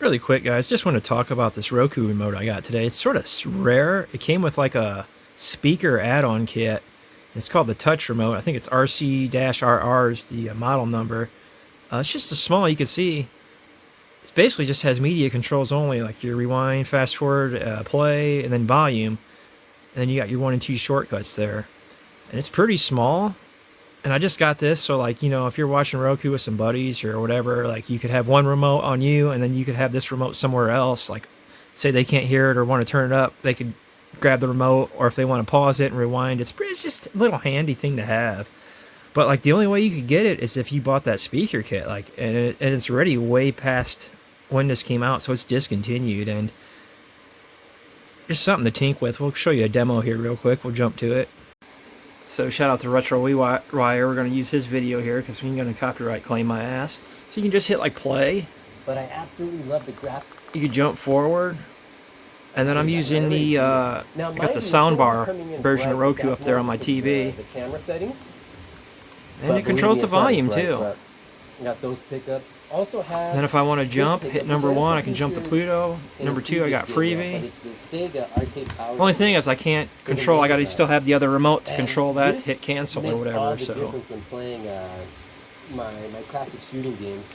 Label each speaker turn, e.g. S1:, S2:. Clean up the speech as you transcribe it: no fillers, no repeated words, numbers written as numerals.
S1: Really quick, guys, just want to talk about this Roku remote I got today. It's sort of rare. It came with like a speaker add-on kit. It's called the Touch Remote. I think it's RC-RR is the model number. It's just a small, you can see, it basically just has media controls only, like your rewind, fast forward, play, and then volume. And then you got your 1 and 2 shortcuts there. And it's pretty small. And I just got this, so like, if you're watching Roku with some buddies or whatever, like you could have one remote on you and then you could have this remote somewhere else. Like, say they can't hear it or want to turn it up, they could grab the remote, or if they want to pause it and rewind, it's just a little handy thing to have. But like the only way you could get it is if you bought that speaker kit, like, and it's already way past when this came out, so it's discontinued, and just something to tink with. We'll show you a demo here real quick. We'll jump to it. So shout out to Retro Wire. We're going to use his video here because we're going to copyright claim my ass. So you can just hit like play.
S2: But I absolutely love the graph.
S1: You can jump forward. And then I'm using the, I got the soundbar version of Roku up there on my TV.
S2: The camera settings.
S1: And it controls the volume too.
S2: Got those pickups. Also have.
S1: Then if I want to jump, hit number 1, I can jump to Pluto. Number 2, I got freebie. Only thing is I can't control. I got to still have the other remote to control that, to hit cancel or whatever. So.
S2: Playing my classic shooting games.